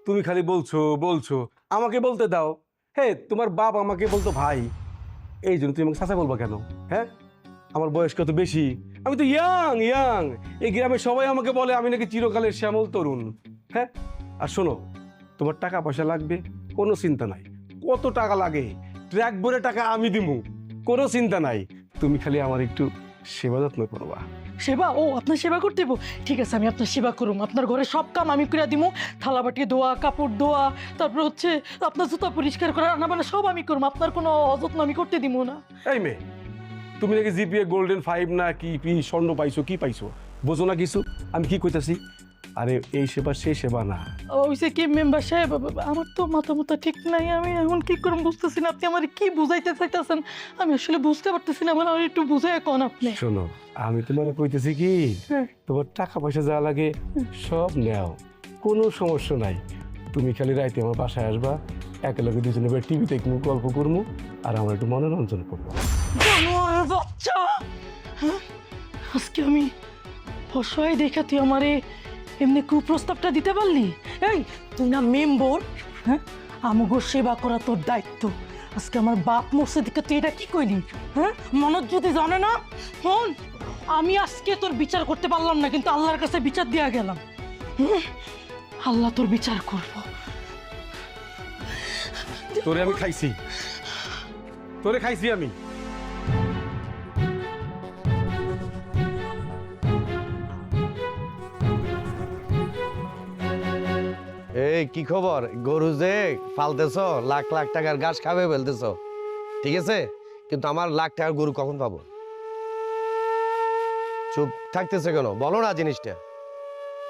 তুমি খালি বলছো বলছো, আমাকে বলতে দাও। হে, তোমার বাপ আমাকে বলতো ভাই, এই জন্য তুমি আমাকে চাচা বলবা কেন? হ্যাঁ, আমার বয়স কত বেশি, আমি তো ইয়াং ইয়াং। এই গ্রামে সবাই আমাকে বলে আমি নাকি চিরকালের শ্যামল তরুণ। হ্যাঁ, আর শোনো, তোমার টাকা পয়সা লাগবে, কোনো চিন্তা নাই। কত টাকা লাগে, ট্র্যাক ভরে টাকা আমি দিমু, কোনো চিন্তা নাই। তুমি খালি আমার একটু সেবা যত্ন করবা। সেবা? ও আপনার সেবা করতে হইব? ঠিক আছে, আমি আপনার সেবা করুম। আপনার ঘরে সব কাম আমি করে দিমু, থালা বাটি ধোয়া, কাপড় ধোয়া, তারপর হচ্ছে আপনার জুতা পরিষ্কার করা, রান্না বান্না সব আমি করুম। আপনার কোনো অযত্ন আমি করতে দিব না। এই মেয়ে, তুমি নাকি জিপিএ গোল্ডেন 5 না কি স্বর্ণ পাইছো, কি পাইছো? বোঝো না কিছু আমি কি কইতাছি? আরে এই সেবা সেই সেবা না। ওইসে কি মেম্বার সাহেব, আমার তো মাথা মাথা ঠিক নাই, আমি এখন কি করুম বুঝতেছি না। আপনি আমার কি বুঝাইতে চাইতেছেন আমি আসলে বুঝতে পারতেছি না। আমার একটু বুঝাই কোন আপনি। শোনো, আমি তোমার কইতেছি কি, হ্যাঁ। তোমার টাকা পয়সা যা লাগে সব নেও, কোনো সমস্যা নাই। তুমি খালি রাইতে আমার বাসায় আসবা, একেলগে দুজনে টিভি দেখবো, গল্প করবো, আর আমার একটু মনোরঞ্জন করবো। জানোয়ার বাচ্চা, হ্যাঁ? আজকে আমি অসহায় দেখা তুই আমারে এমনি কুপ্রস্তাবটা দিতে পারলি? এই তুই না মেম্বর, হ্যাঁ? আমগো সেবা করা তোর দায়িত্ব। আজকে আমার বাপ মরছে দিকে তুই এটা কি কইলি? হ্যাঁ, মনত যদি জানে না, হন আমি আজকে তোর বিচার করতে পারলাম না, কিন্তু আল্লাহর কাছে বিচার দিয়া গেলাম। আল্লাহ তোর বিচার করবো। তোরে আমি খাইছি, তোরে খাইছি আমি। এই কি খবর? গরু যে ফালতেছ, লাখ লাখ টাকার ঘাস খাবে ফেলতেছ, ঠিক আছে, কিন্তু আমার লাখ টাকার গরু কখন পাবো? চুপ থাকতেছে কেন, বলো না জিনিসটা।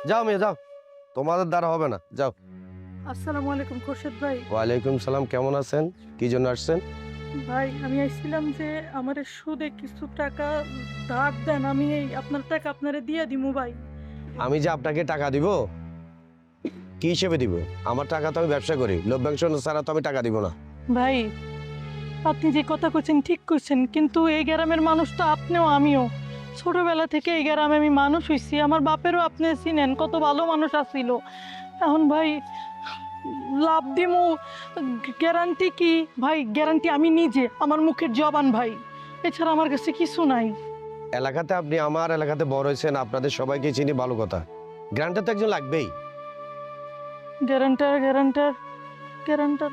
যাও মেয়ে যাও, তোমাদের দ্বারা হবে না, যাও। আসসালামু আলাইকুম খোরশেদ ভাই। ওয়ালাইকুম সালাম, কেমন আছেন? কি জন্য আসছেন? ভাই আমি আসছিলাম যে আমার সুদে কিছু টাকা ধার দেন, আমি এই আপনার টাকা আপনারে দিয়ে দিমু ভাই। আমি যে আপনাকে টাকা দিব, কি হিসেবে দিব? আমার টাকা তো আমি ব্যবসা করি, লভ্যাংশ ছাড়া তো আমি টাকা দিব না। ভাই আপনি যে কথা কইছেন ঠিক কইছেন, কিন্তু এই গ্রামের মানুষ তো আপনিও আমিও। ছোটবেলা থেকে এই গ্রামে আমি মানুষ হইছি, আমার বাপেরও আপনি চিনেন, কত ভালো মানুষ আছিল। এখন ভাই লাভ দিমু, গ্যারান্টি কি ভাই? গ্যারান্টি আমি নিজে, আমার মুখের জবান ভাই, এছাড়া আমার কাছে কিছু নাই। এলাকাতে আপনি আমার এলাকাতে বড় হয়েছেন, আপনাদের সবাইকে চিনি, ভালো কথা। গ্রান্টার তো একজন লাগবেই। গ্যারান্টার গ্যারান্টার গ্যারান্টার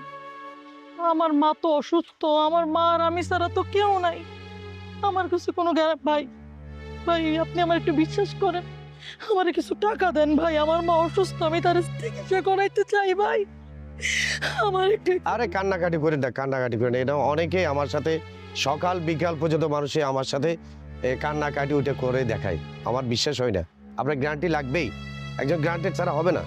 আমার মা তো অসুস্থ, আমার মা আর আমি ছাড়া তো কেউ নাই আমার কাছে কোনো ভাই ভাই আপনি আমার একটু বিশ্বাস করেন, আমার কিছু টাকা দেন ভাই, আমার মা অসুস্থ, আমি তার চিকিৎসা করাইতে চাই ভাই, আমার একটু। আরে কান্নাকাটি করে না, কান্নাকাটি করে না, এটা অনেকে আমার সাথে সকাল বিকাল পর্যন্ত মানুষে আমার সাথে কান্নাকাটি ওইটা করে দেখায়, আমার বিশ্বাস হয় না। আপনার গ্যারান্টি লাগবেই, একজন গ্যারান্টেড ছাড়া হবে না।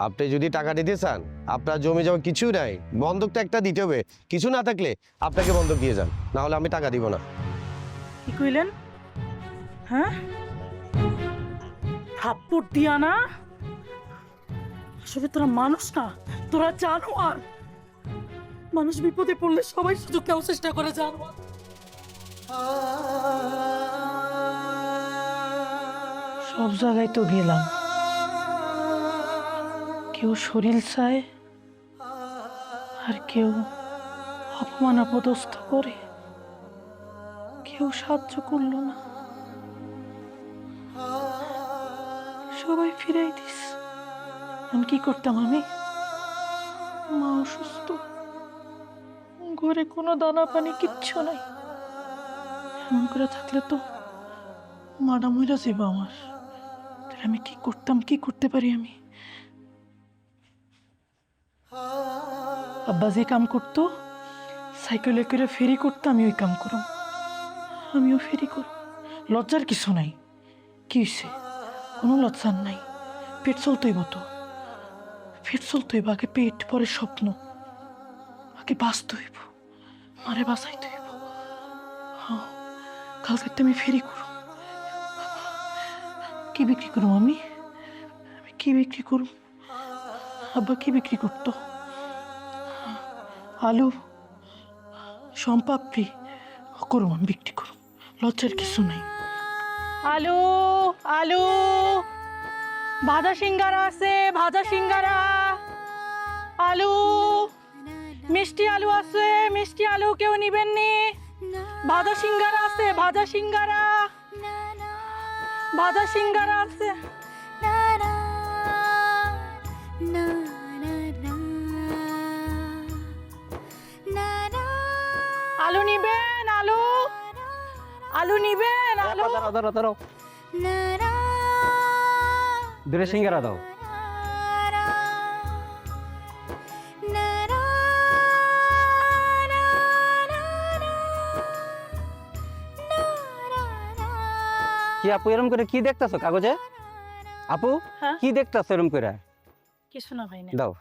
আপনি যদি টাকা দিতে চান, আপনার জমি জমা কিছু নাই, বন্ধক তো একটা দিতে হবে, কিছু না থাকলে আপনাকে বন্ধক দিয়ে যান, না হলে আমি টাকা দিব না। কি কইলেন? হ্যাঁ থাপ্পড় দিয়া না? আসলে তোরা মানুষ না, তোরা জানোয়ার। মানুষ বিপদে পড়লে সবাই সুযোগ নেওয়ার চেষ্টা করে, জানোয়ার। সব জায়গায় তো গেলাম, কেউ শরীর চায় আর কেউ অপমান অপদস্থ করে, কেউ সাহায্য করলো না, সবাই ফিরাই দিস। এখন কি করতাম আমি? মা অসুস্থ, ঘরে কোনো দানা পানি কিচ্ছু নাই, এমন করে থাকলে তো মাডা মইরা যাইব আমার। তাহলে আমি কি করতাম, কি করতে পারি আমি? আব্বা যে কাম করতো, সাইকেলে করে ফেরি করতো, আমি ওই কাম করুম, আমিও ফেরি করুম। লজ্জার কিছু নাই, কি হয়েছে? কোনো লজ্জার নাই, পেট চলতেইব তো, পেট চলতেইব, আগে পেট পরে স্বপ্ন, আগে বাঁচতে হইব, মারে বাঁচাইতে হইব। হ্যাঁ কালকে আমি ফেরি করুম। কি বিক্রি করুম আমি? আমি কি বিক্রি করুম? আব্বা কি বিক্রি করতো? আলু, সম্পাপড়ি করুম, আমি বিক্রি করুম, লজ্জার কিছু নাই। আলু আলু, ভাজা সিঙ্গারা আছে, ভাজা সিঙ্গারা। আলু, মিষ্টি আলু আছে, মিষ্টি আলু কেউ নিবেন নি? ভাজা সিঙ্গারা আছে, ভাজা সিঙ্গারা, ভাজা সিঙ্গারা আছে। আলু নিবেন? আলু, আলু নিবেন? আলু, দাঁড়াও দাঁড়াও, দুটো সিঙ্গারা দাও। কি আপু এরম করে কি দেখতেছো কাগজে? আপু হ্যাঁ? কি দেখতেছো এরম করে? কিছু না ভাই না। দাও।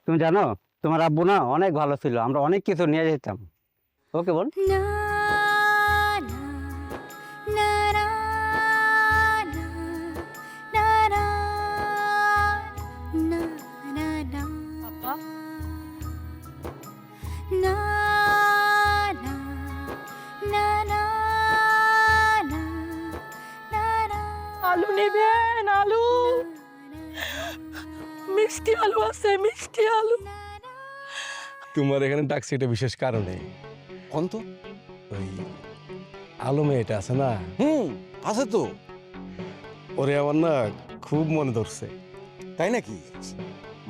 তুমি জানো তোমার আব্বু না অনেক ভালো ছিল, আমরা অনেক কিছু নিয়ে যেতাম। ওকে বল। পাপা আলু নিবেন? আলু, মিষ্টি আলু আছে, মিষ্টি আলু। তোমার এখানে ডাকছি এটা বিশেষ কারণে। কোন তো? ওই আলমে এটা আছে না, আছে তো। ওরে আমার না খুব মনে ধরছে। তাই নাকি?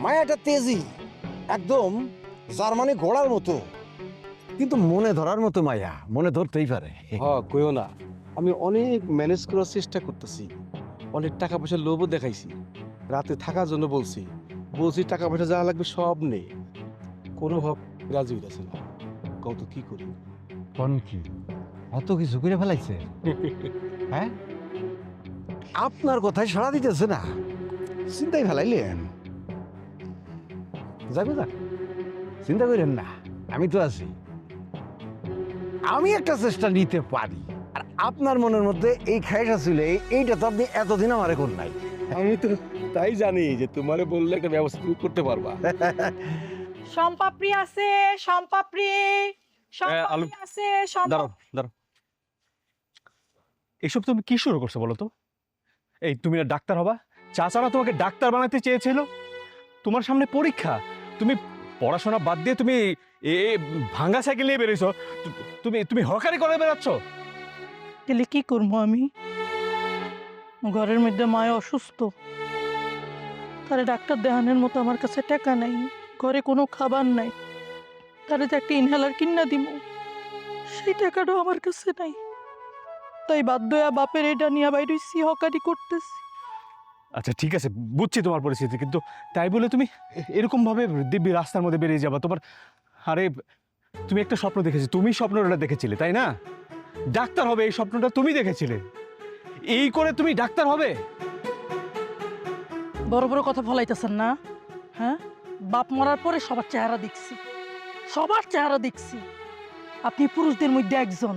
মায়াটা তেজি, একদম জার্মানি ঘোড়ার মতো, কিন্তু মনে ধরার মতো মায়া, মনে ধরতেই পারে। কইও না, আমি অনেক ম্যানেজ করার চেষ্টা করতেছি, অনেক টাকা পয়সা লোভও দেখাইছি, রাতে থাকার জন্য বলছি, টাকা পয়সা যা লাগবে সব নে, কোনো ভাব রাজি হইতেছে না। কত কি করি? কোন কি এত কিছু করে ফেলাইছে? হ্যাঁ আপনার কথায় সাড়া দিতেছে না, চিন্তাই ফেলাইলেন। যাবে যাক, চিন্তা করেন না, আমি তো আছি। আমি একটা চেষ্টা নিতে পারি। আর আপনার মনের মধ্যে এই খায়সা ছিল, এইটা তো আপনি এতদিন আমার এখন নাই। আমি তো তাই জানি যে তোমারে বললে একটা ব্যবস্থা তুমি করতে পারবা। সম্পাপ্রি আছে, সম্পাপ্রি আলু, সম্পাপ্রি আছে, দাঁড়াও দাঁড়াও, এসব তুমি কি শুরু করছো বলো তো? এই তুমি না ডাক্তার হবা? চাচারা তোমাকে ডাক্তার বানাতে চেয়েছিল, তোমার সামনে পরীক্ষা, তুমি পড়াশোনা বাদ দিয়ে তুমি ভাঙ্গা সাইকেল নিয়ে বেরিয়েছো, তুমি তুমি হকারি করে বেড়াচ্ছ। তাহলে কি করবো আমি? ঘরের মধ্যে মায় অসুস্থ, তারে ডাক্তার দেখানোর মতো আমার কাছে টাকা নাই, ঘরে কোনো খাবার নাই, তারে যে একটা ইনহেলার কিনা দিব সেই টাকাটাও আমার কাছে নাই। তাই বাধ্য হয়ে বাপের এটা নিয়ে বাইরে হকারি করতেছি। আচ্ছা ঠিক আছে, বুঝছি তোমার পরিস্থিতি, কিন্তু তাই বলে তুমি এরকম ভাবে দিব্যি রাস্তার মধ্যে বেরিয়ে যাবা? তোমার, আরে তুমি একটা স্বপ্ন দেখেছি, তুমি স্বপ্নটা দেখেছিলে তাই না? ডাক্তার হবে এই স্বপ্নটা তুমি দেখেছিলে, এই করে তুমি ডাক্তার হবে? বড় বড় কথা ফলাইতেছেন না, হ্যাঁ? বাপ মরার পরে সবার চেহারা দেখছি, সবার চেহারা দেখছি। আপনি পুরুষদের মধ্যে একজন,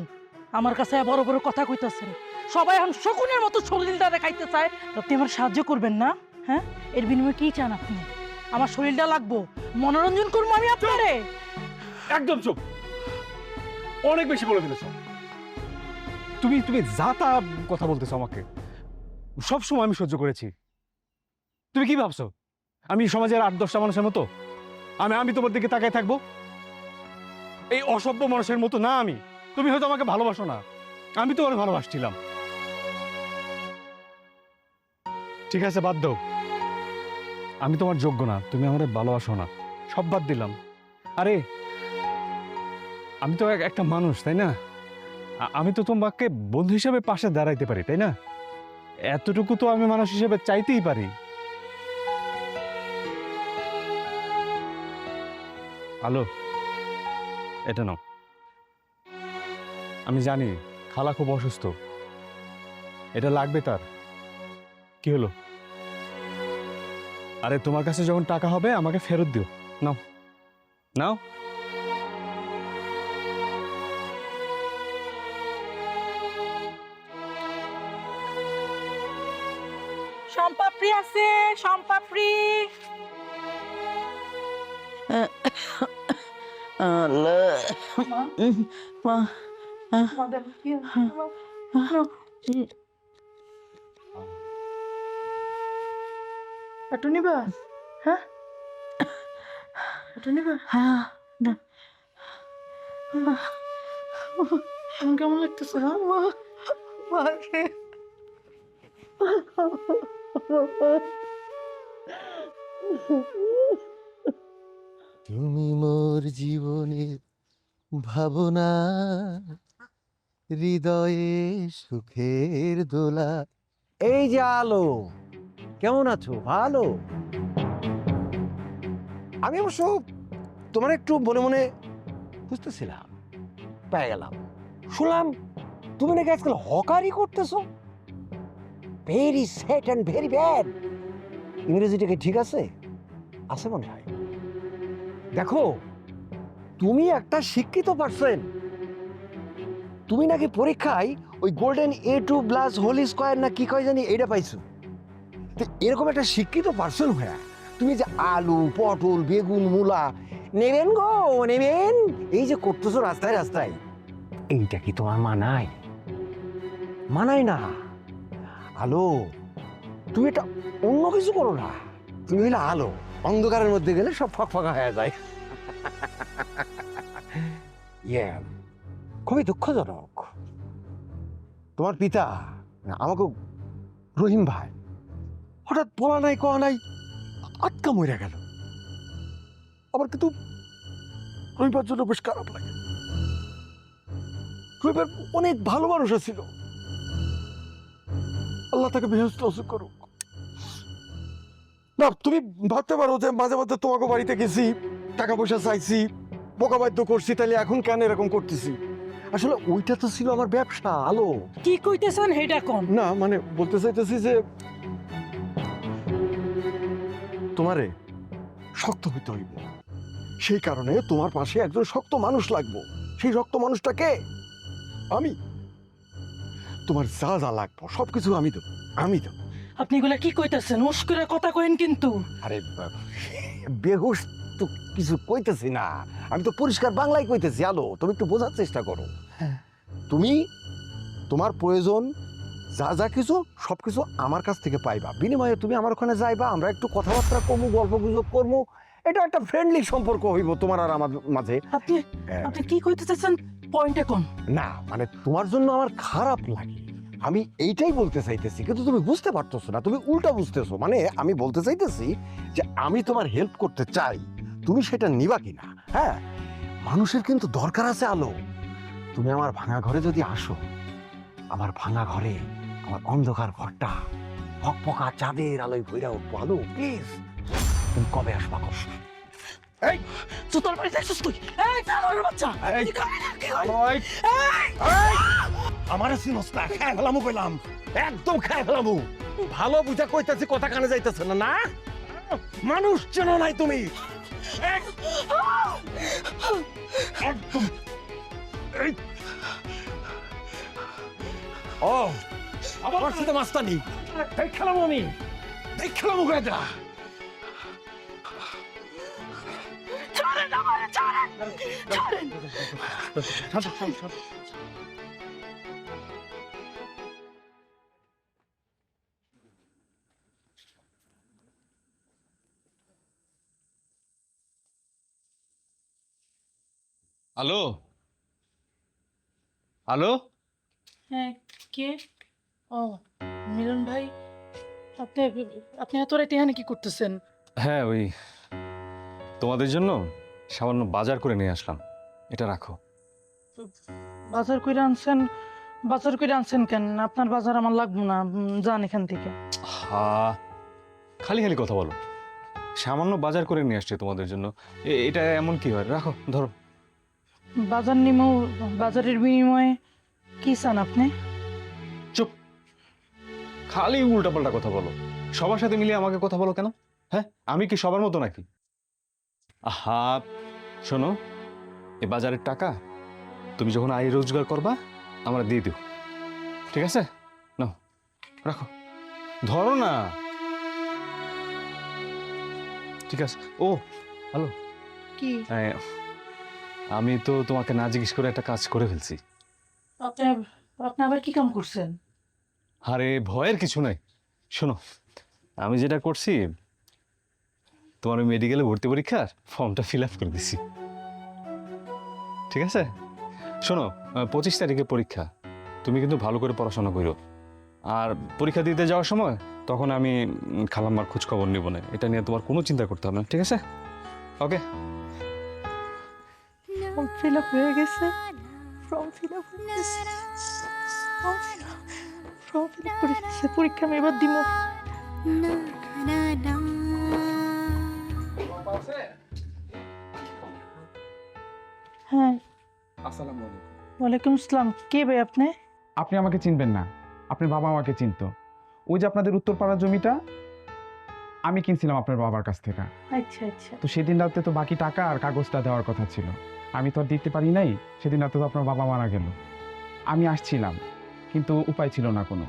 আমার কাছে বড় বড় কথা কইতেছেন। সবাই এখন শকুনের মতো শরীরটা দেখাইতে চায়, আপনি আমার সাহায্য করবেন না? হ্যাঁ, এর বিনিময়ে কি চান আপনি? আমার শরীরটা লাগবো, মনোরঞ্জন করবো আমি আপনারে? একদম চুপ, অনেক বেশি বলে ফেলেছ। তুমি তুমি যা তা কথা বলতেছো আমাকে, সব সময় আমি সহ্য করেছি। তুমি কি ভাবছো আমি সমাজের 8-10টা মানুষের মতো? আমি তোমার দিকে তাকায় থাকবো? এই অসভ্য মানুষের মতো না আমি। তুমি হয়তো আমাকে ভালোবাসো না, আমি তোমার ভালোবাসছিলাম। ঠিক আছে, বাদ দাও, আমি তোমার যোগ্য না, তুমি আমাদের ভালোবাসো না, সব বাদ দিলাম। আরে আমি তো একটা মানুষ, তাই না? আমি তো তোমাকে বন্ধু হিসেবে পাশে দাঁড়াইতে পারি, তাই না? এতটুকু তো আমি মানুষ হিসেবে চাইতেই পারি। হ্যালো, এটা নাও। আমি জানি খালা খুব অসুস্থ, এটা লাগবে তার। কি হলো? আরে তোমার কাছে যখন টাকা হবে আমাকে ফেরত দিও। নাও নাও। সম্পাপ্রি আছে, সম্পাপ্রি। একটু নিবা? হ্যাঁ, একটু নিবা? হ্যাঁ, কেমন লাগতেছে? তুমি মোর জীবনের ভাবনা, হৃদয়ে সুখের দোলা। এই যে আলো, কেমন আছো? ভালো। আমি অবশ্য তোমার একটু মনে মনে খুঁজতেছিলাম, পেয়ে গেলাম। শুনলাম তুমি নাকি আজকাল হকারি করতেছো। Very set and very bad. ইংরেজিটা কি ঠিক আছে? আছে মনে হয়। দেখো, তুমি একটা শিক্ষিত পার্সন, তুমি নাকি পরীক্ষায় ওই গোল্ডেন A2+ হোল স্কয়ার না কি কয় জানি এটা পাইছো। তো এরকম একটা শিক্ষিত পার্সন হয়ে তুমি যে আলু, পটল, বেগুন, মূলা নেবেন গো নেবেন, এই যে করতেছো রাস্তায় রাস্তায়, এইটা কি তোমার মানায়? মানায় না। আলো, তুমি এটা অন্য কিছু করো না। তুমি হইলে আলো, অন্ধকারের মধ্যে গেলে সব ফকফকা হয়ে যায়। খুবই দুঃখজনক। তোমার পিতা আমাকে, রহিম ভাই, হঠাৎ বলা নাই কয়া নাই আটকা মরে গেল। আমার কিন্তু রহিমার জন্য বেশ খারাপ লাগে। রহিমার অনেক ভালো মানুষ ছিল, আল্লাহ তাকে বেহেশত নসিব করুক। না, তুমি ভাবতে পারো যে মাঝে মাঝে তোমাকে বাড়িতে গেছি, টাকা পয়সা চাইছি, বোকা বাধ্য করছি, তাহলে এখন কেন এরকম করতেছি? আসলে ওইটা তো ছিল আমার ব্যবসা। আলো, কি কইতেছেন হেডা কোন? না মানে বলতে চাইতেছি যে তোমারে শক্ত হইতে হইব, সেই কারণে তোমার পাশে একজন শক্ত মানুষ লাগবে। সেই শক্ত মানুষটাকে আমি। তোমার যা যা লাগবো সবকিছু আমি দেবো, আমি দেবো। আপনি এগুলা কি কইতেছেন? উস্কুরে কথা কইন কিন্তু। আরে বেহুশ তো কিছু কইতেছি না, আমি তো পরিষ্কার বাংলায় কইতেছি। আলো, তুমি একটু বোঝার চেষ্টা করো। তুমি তোমার প্রয়োজন যা যা কিছু সবকিছু আমার কাছ থেকে পাইবা, বিনিময়ে তুমি আমার ওখানে যাইবা, আমরা একটু কথাবার্তা কমু, গল্প গুজব করবো। এটা একটা ফ্রেন্ডলি সম্পর্ক হইব তোমার আর আমার মাঝে। আপনি আপনি কি কইতেছেন? পয়েন্টে কোন? না মানে তোমার জন্য আমার খারাপ লাগে, আমি এইটাই বলতে চাইতেছি, কিন্তু তুমি বুঝতে পারতেছো না, তুমি উল্টা বুঝতেছো। মানে আমি বলতে চাইতেছি যে আমি তোমার হেল্প করতে চাই, তুমি সেটা নিবা কিনা। হ্যাঁ, মানুষের কিন্তু দরকার আছে। আলো, তুমি আমার ভাঙা ঘরে যদি আসো, আমার ভাঙা ঘরে আমার অন্ধকার ঘরটা ফকফকা চাঁদের আলোয় ভইরা উঠবো। আলো প্লিজ, তুমি কবে আসবা? এই জুতার বাড়ি যাইছিস তুই? এই জানোয়ারের বাচ্চা! তুই কারে কি কইলি? আমার সিনস না, খায় ফেলামু কইলাম, একদম খায় ফেলামু। ভালো বুঝা কইতাছি, কথা কানে যাইতেছে না। না, মানুষ চেনো নাই তুমি। একদম এই ও আমার সাথে মাস্তানি দেখলাম, আমি দেখলাম ওটা। ছাড়েন আমারে, ছাড়েন! ছাড়েন! Hello, hello. হ্যাঁ, কে? ও, মিলন ভাই, আপনি আপনি এত রাতে এখানে কি করতেছেন? হ্যাঁ, ওই তোমাদের জন্য সামান্য বাজার করে নিয়ে আসলাম, এটা রাখো। বাজার কইরা আনছেন? বাজার কইরা আনছেন কেন? আপনার বাজার আমার লাগবে না, যান এখান থেকে। হা, খালি খালি কথা বলো। সামান্য বাজার করে নিয়ে আসছে তোমাদের জন্য, এটা এমন কি হয়? রাখো, ধরো। বাজার নিমো, বাজারের বিনিময়ে কি চান আপনি? চুপ, খালি উল্টাপাল্টা কথা বলো। সবার সাথে মিলিয়ে আমাকে কথা বলো কেন? হ্যাঁ, আমি কি সবার মতো নাকি? আহা, শোনো, এই বাজারের টাকা তুমি যখন আয় রোজগার করবা আমরা দিয়ে দিও, ঠিক আছে? নাও, রাখো, ধরো না। ঠিক আছে। ও হ্যালো, কি? আমি তো তোমাকে না জিজ্ঞেস করে একটা কাজ করে ফেলছি। আপনি আপনি আবার কি কাম করছেন? আরে ভয়ের কিছু নাই, শোনো, আমি যেটা করছি, তোমার মেডিকেলে ভর্তি পরীক্ষার ফর্মটা ফিল আপ করে দিছি, ঠিক আছে? শোনো, 25 তারিখে পরীক্ষা, তুমি কিন্তু ভালো করে পড়াশোনা করো। আর পরীক্ষা দিতে যাওয়ার সময় তখন আমি খালাম্মার খোঁজ খবর নিব না, এটা নিয়ে তোমার কোনো চিন্তা করতে হবে না, ঠিক আছে? ওকে। ফর্ম ফিল আপ হয়ে গেছে, ফর্ম ফিল আপ হয়ে গেছে, ফর্ম ফিল আপ করে গেছে, পরীক্ষা আমি এবার দিব। হ্যাঁ, আসসালামু আলাইকুম। ওয়ালাইকুম আসসালাম। কে ভাই আপনি? আপনি আমাকে চিনবেন না, আপনার বাবা আমাকে চিনতো। ওই যে আপনাদের উত্তরপাড়ার জমিটা আমি কিনছিলাম আপনার বাবার কাছ থেকে। আচ্ছা আচ্ছা। তো সেদিন রাতে তো বাকি টাকা আর কাগজটা দেওয়ার কথা ছিল, আমি তো আর দিতে পারি নাই। সেদিন রাতে তো আপনার বাবা মারা গেল। আমি আসছিলাম, কিন্তু উপায় ছিল না কোনো।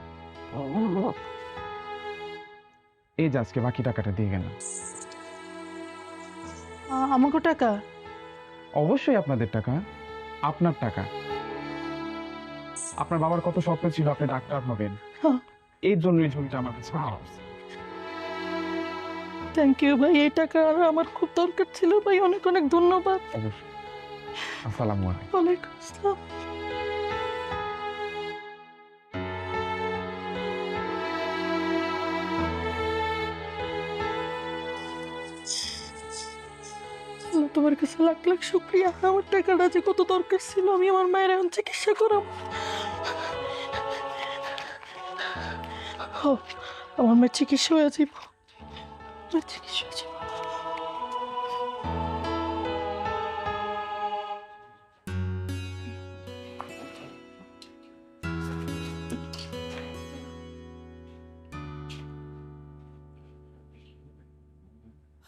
এই যে আজকে বাকি টাকাটা দিয়ে গেলাম। আমাকে টাকা? অবশ্যই আপনাদের টাকা, আপনার টাকা। আপনার বাবার কত স্বপ্ন ছিল আপনি ডাক্তার হবেন, হ্যাঁ। এই জন্যই জমিটা আমার কাছে ভালো। থ্যাংক ইউ ভাই, এই টাকা আর আমার খুব দরকার ছিল ভাই, অনেক অনেক ধন্যবাদ। অবশ্যই। আসসালামু আলাইকুম। ওয়ালাইকুম আসসালাম। তোমার কাছে লাখ লাখ শুক্রিয়া, আমার টাকাটা যে কত দরকার ছিল, আমি আমার মায়ের এখন চিকিৎসা করাম। আমার মায়ের চিকিৎসা হয়ে যাব, মায়ের চিকিৎসা হয়ে যাব।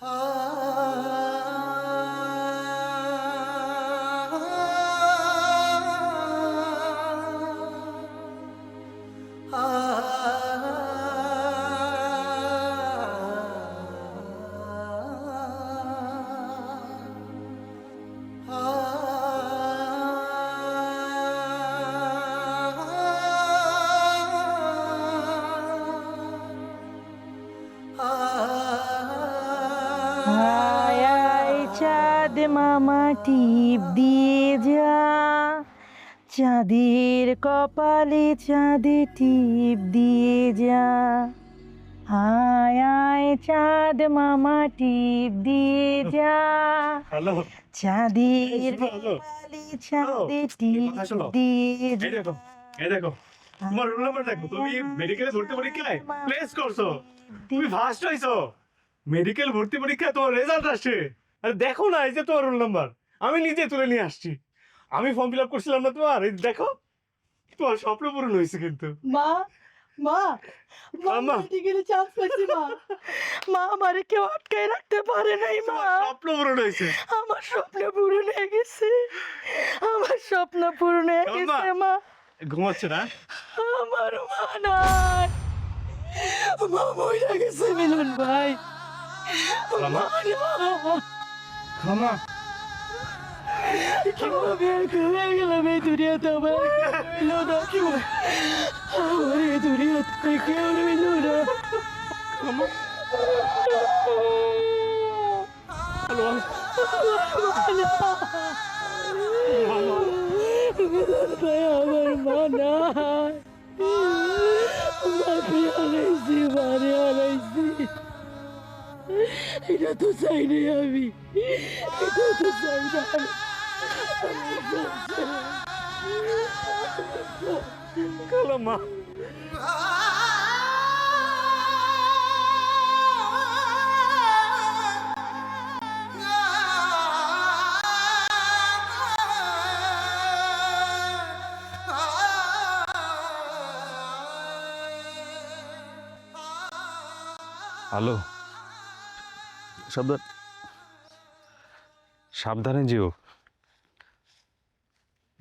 আয় আয় চাঁদ মামা টিপ দিয়ে যা, চাঁদের কপালে চাঁদে টিপ দিয়ে যা। আয় আয় চাঁদ মামা টিপ দিয়ে যা, হ্যালো চাঁদের কপালে চাঁদে টিপ দিয়ে যা। এই দেখো তোমার রোল নাম্বার দেখো, তুমি মেডিকেলে ভর্তি পরীক্ষায় প্লেস করছো, তুমি ফার্স্ট হইছো মেডিকেল ভর্তি পরীক্ষায়, তোমার রেজাল্ট আসছে। আরে দেখো না, এই যে তোমার রোল নাম্বার আমি নিজে তুলে নিয়ে আসছি। আমি ফর্ম ফিল আপ করছিলাম না তোমার, এই দেখো তোমার স্বপ্ন পূরণ হয়েছে কিন্তু। মা মা আম্মা। মেডিকেলে চান্স পেয়েছি মা। মা আমারে কেউ আটকায় রাখতে পারে নাই মা। তোমার স্বপ্ন পূরণ হয়েছে। আমার স্বপ্ন পূরণ হয়ে গেছে, আমার স্বপ্ন পূরণ হয়ে আম্মা। গেছে মা। ঘুমাচ্ছে না? আমার মা নাই, মা মরে গেছে মিলন ভাই। আম্মা। মা কিভাবে হয়ে গেলাম এই দুনিয়াতে, আমার কেউ রইলো না, আমার এই দুনিয়াতে কেউ রইলো না। ভাই আমার মা নাই, মাকে হারাইছি, মারে হারাইছি। এটা তো চাই নাই আমি, এটা তো চাই না। কালাম্মা হ্যালো, সাবধানে যেও।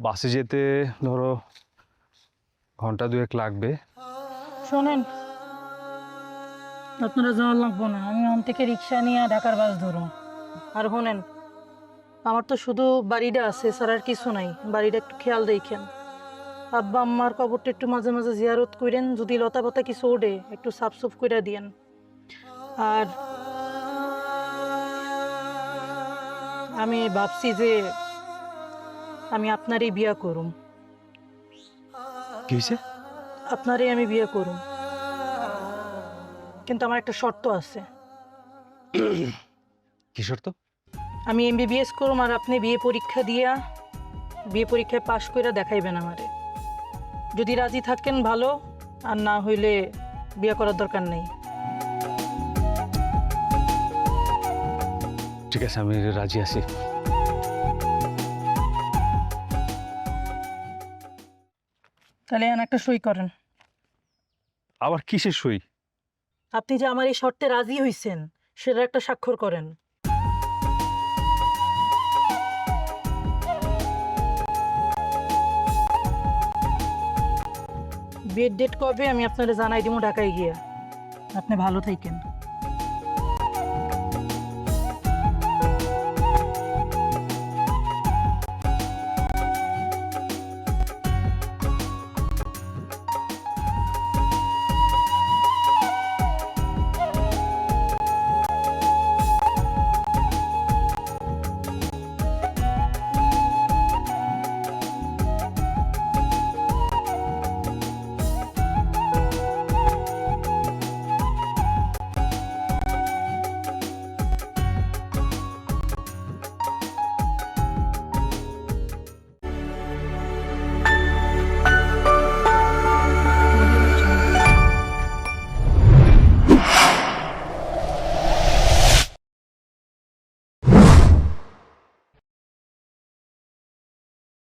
বাসে যেতে ধরো ঘন্টা 2-1 লাগবে। শোনেন, আপনারা যাওয়ার লাগবো না, আমি ওখান থেকে রিক্সা নিয়ে ঢাকার বাস ধরুন। আর শোনেন, আমার তো শুধু বাড়িটা আছে, স্যার আর কিছু নাই। বাড়িটা একটু খেয়াল দেখেন। আব্বা আম্মার কবরটা একটু মাঝে মাঝে জিয়ারত করেন, যদি লতা পাতা কিছু ওঠে একটু সাফ সুফ করে দিয়েন। আর আমি ভাবছি যে আমি আপনারই বিয়া করুম। কি হয়েছে? আপনারই আমি বিয়ে করুম, কিন্তু আমার একটা শর্ত আছে। কি শর্ত? আমি MBBS করুম, আর আপনি বিয়ে পরীক্ষা দিয়া বিয়ে পরীক্ষায় পাশ করে দেখাইবেন আমারে। যদি রাজি থাকেন ভালো, আর না হইলে বিয়ে করার দরকার নেই। ঠিক আছে, আমি রাজি আছি। তাহলে এখন একটা সই করেন। আবার কিসের সই? আপনি যে আমার এই শর্তে রাজি হইছেন সেটা একটা স্বাক্ষর করেন। বিয়ের ডেট কবে আমি আপনারা জানাই দিব ঢাকায় গিয়া। আপনি ভালো থাকেন।